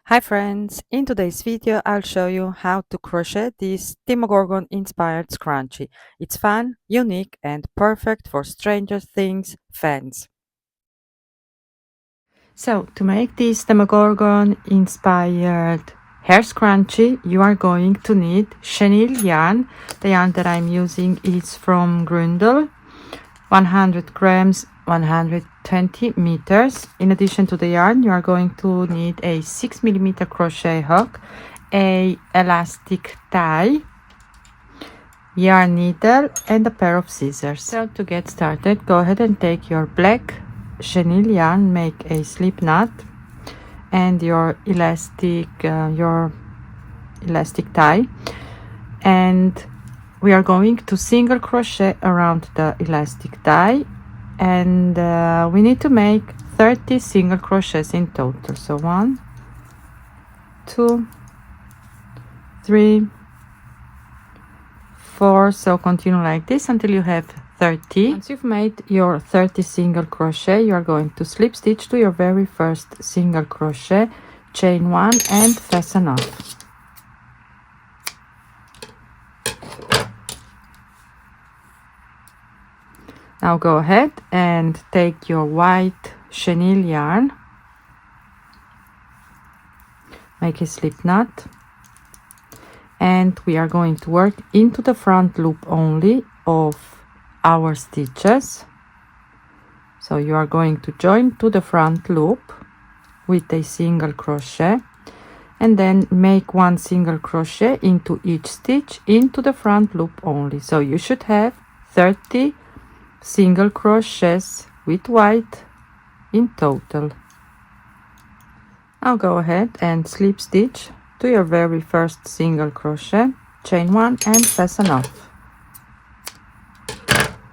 Hi friends, in today's video I'll show you how to crochet this Demogorgon inspired scrunchie. It's fun, unique and perfect for Stranger Things fans. So to make this Demogorgon inspired hair scrunchie you are going to need chenille yarn. The yarn that I'm using is from Grundle, 100 grams, 120 meters. In addition to the yarn, you are going to need a 6mm crochet hook, a elastic tie, yarn needle, and a pair of scissors. So to get started, go ahead and take your black chenille yarn, make a slip knot, and your elastic tie, and we are going to single crochet around the elastic tie, and we need to make 30 single crochets in total. So 1, 2, 3, 4. So continue like this until you have 30. Once you've made your 30 single crochet, you are going to slip stitch to your very first single crochet, chain 1 and fasten off. Now go ahead and take your white chenille yarn, make a slip knot, and we are going to work into the front loop only of our stitches. So you are going to join to the front loop with a single crochet and then make 1 single crochet into each stitch into the front loop only. So you should have 30 single crochets with white in total. Now go ahead and slip stitch to your very first single crochet, chain 1 and fasten off.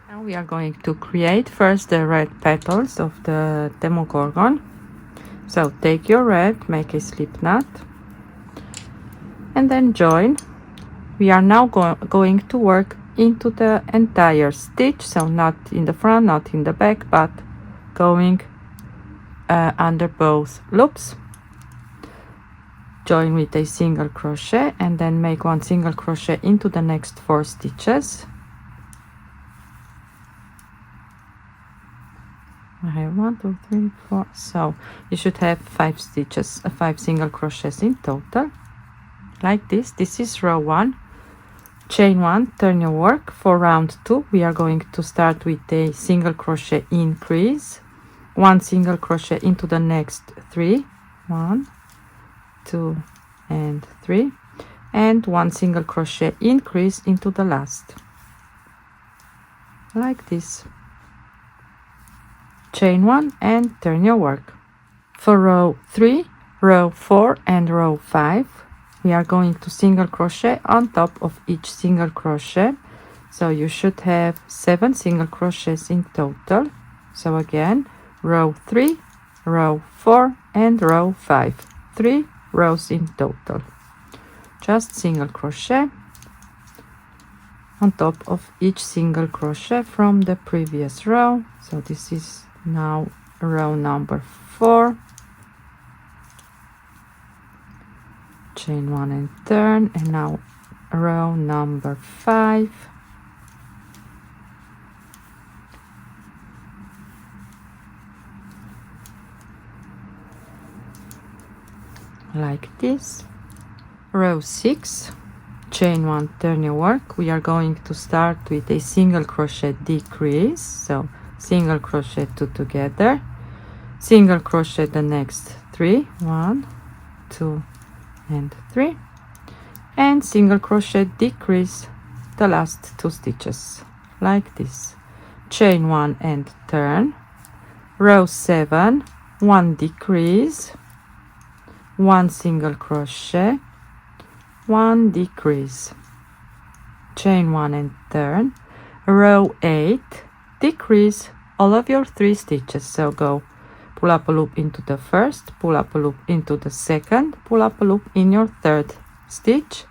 Now we are going to create first the red petals of the Demogorgon. So take your red, make a slip knot, and then join. We are now going to work into the entire stitch, so not in the front, not in the back, but going under both loops. Join with a single crochet and then make 1 single crochet into the next 4 stitches. I have 1, 2, 3, 4. So you should have 5 stitches, 5 single crochets in total, like this. This is row 1. Chain 1, turn your work. For round 2 we are going to start with a single crochet increase, 1 single crochet into the next 3, 1, 2 and 3, and 1 single crochet increase into the last, like this. Chain 1 and turn your work. For row 3, row 4 and row 5 we are going to single crochet on top of each single crochet. So you should have 7 single crochets in total. So again, row 3, row 4 and row 5, 3 rows in total. Just single crochet on top of each single crochet from the previous row. So this is now row number 4. Chain 1 and turn, and now row number 5. Like this. Row 6, chain 1, turn your work. We are going to start with a single crochet decrease, so single crochet 2 together, single crochet the next 3, 1, 2 and 3, and single crochet decrease the last 2 stitches, like this. Chain 1 and turn. Row 7, 1 decrease, 1 single crochet, 1 decrease, chain 1 and turn. Row 8, decrease all of your 3 stitches. So go pull up a loop into the first, pull up a loop into the second, pull up a loop in your third stitch,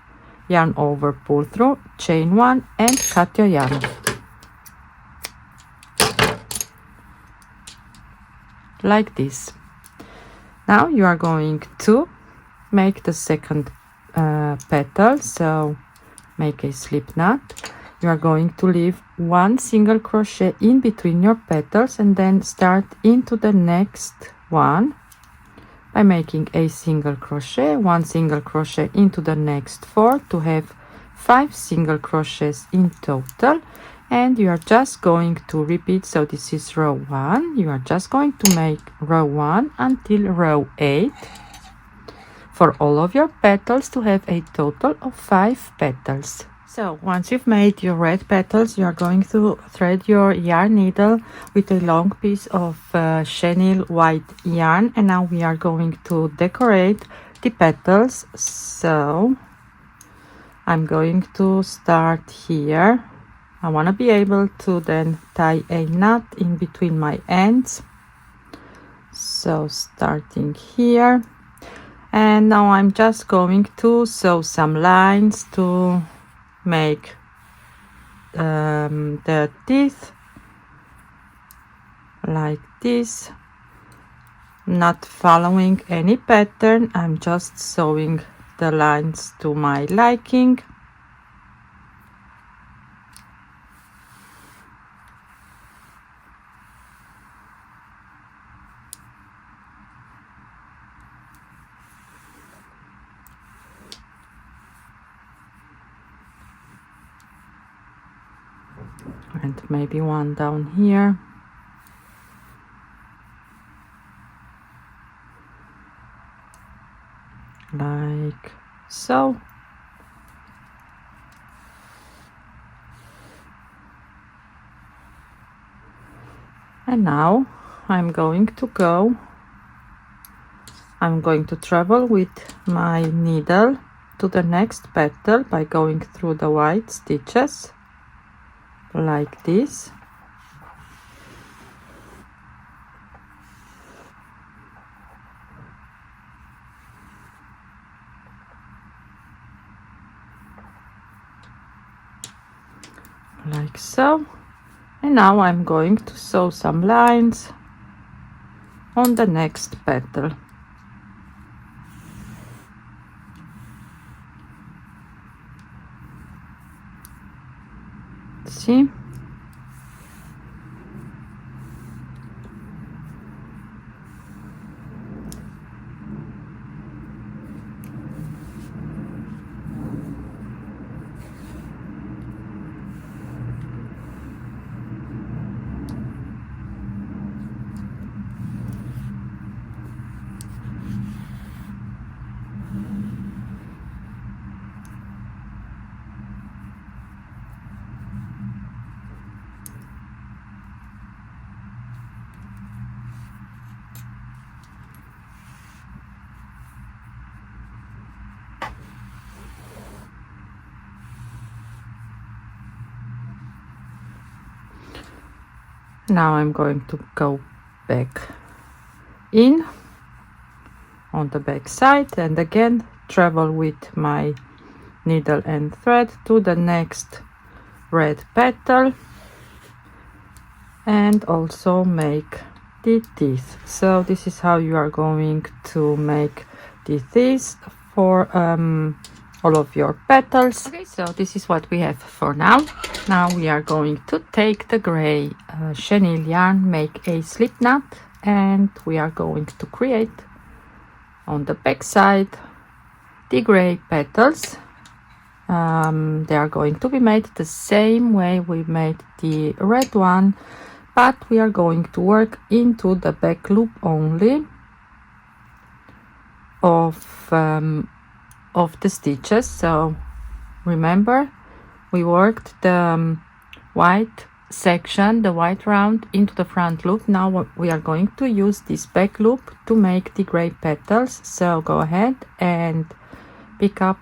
yarn over, pull through, chain 1 and cut your yarn. Like this. Now you are going to make the second petal, so make a slip knot. You are going to leave one single crochet in between your petals and then start into the next one by making a single crochet, one single crochet into the next 4 to have 5 single crochets in total. And you are just going to repeat. So this is row 1. You are just going to make row 1 until row 8 for all of your petals to have a total of 5 petals. So once you've made your red petals, you are going to thread your yarn needle with a long piece of chenille white yarn, and now we are going to decorate the petals. So I'm going to start here. I want to be able to then tie a knot in between my ends. So starting here, and now I'm just going to sew some lines to make the teeth like this, not following any pattern. I'm just sewing the lines to my liking. And maybe one down here. Like so. And now I'm going to travel with my needle to the next petal by going through the white stitches like this. Like so. And now I'm going to sew some lines on the next petal. See? Now I'm going to go back in on the back side and again travel with my needle and thread to the next red petal and also make the teeth. So this is how you are going to make the teeth for all of your petals. Okay, so this is what we have for now. Now we are going to take the gray chenille yarn, make a slip knot, and we are going to create on the back side the gray petals. They are going to be made the same way we made the red one, but we are going to work into the back loop only of the stitches. So remember, we worked the white section, the white round, into the front loop. Now we are going to use this back loop to make the gray petals. So go ahead and pick up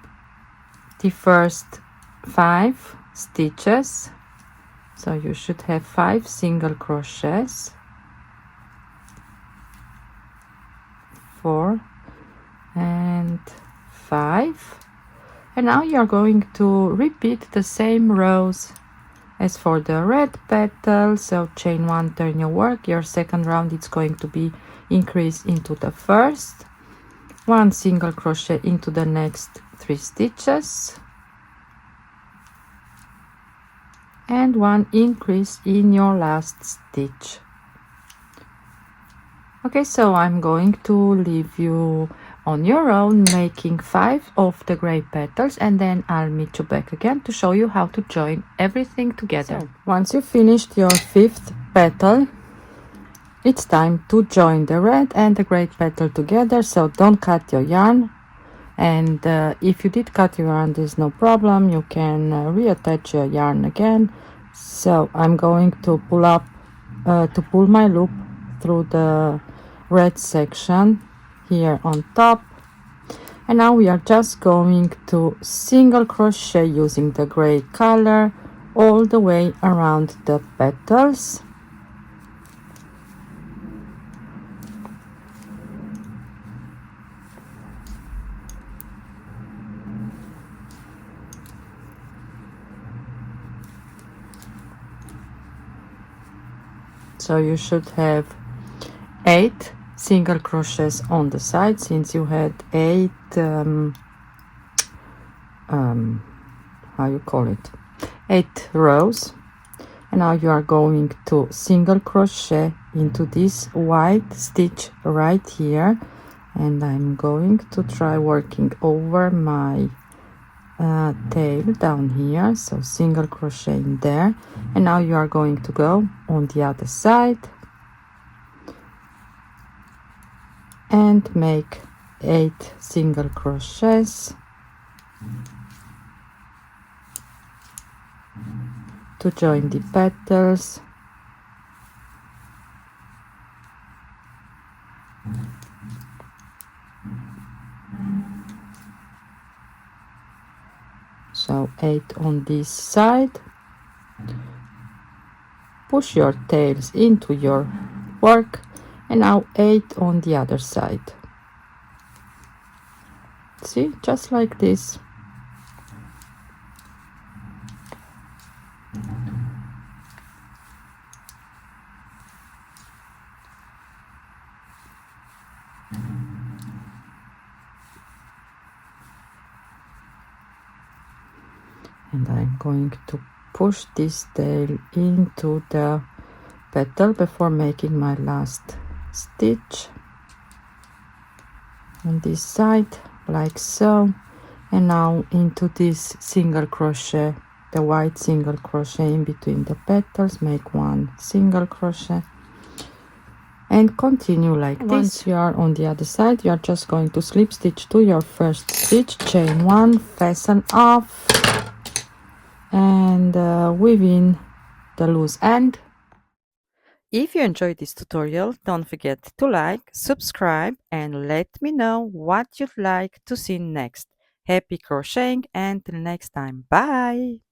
the first 5 stitches. So you should have 5 single crochets, 4 and 5, and now you are going to repeat the same rows as for the red petal. So chain 1, turn your work. Your second round it's going to be increased into the first 1 single crochet into the next 3 stitches and 1 increase in your last stitch. Okay, so I'm going to leave you on your own making 5 of the gray petals, and then I'll meet you back again to show you how to join everything together. So, once you finished your 5th petal, it's time to join the red and the gray petal together, so don't cut your yarn. And if you did cut your yarn, there's no problem, you can reattach your yarn again. So I'm going to pull my loop through the red section here on top, and now we are just going to single crochet using the gray color all the way around the petals. So you should have 8 single crochets on the side, since you had 8 how you call it, 8 rows. And now you are going to single crochet into this white stitch right here, and I'm going to try working over my tail down here, so single crochet in there. And now you are going to go on the other side and make 8 single crochets to join the petals. So 8 on this side. Push your tails into your work, and now 8 on the other side. See, just like this. And I'm going to push this tail into the petal before making my last stitch on this side, like so. And now into this single crochet, the white single crochet in between the petals, make 1 single crochet and continue like this. Once you are on the other side, you are just going to slip stitch to your first stitch, chain 1, fasten off, and weave in the loose end. If you enjoyed this tutorial, don't forget to like, subscribe, and let me know what you'd like to see next. Happy crocheting, and till next time, bye!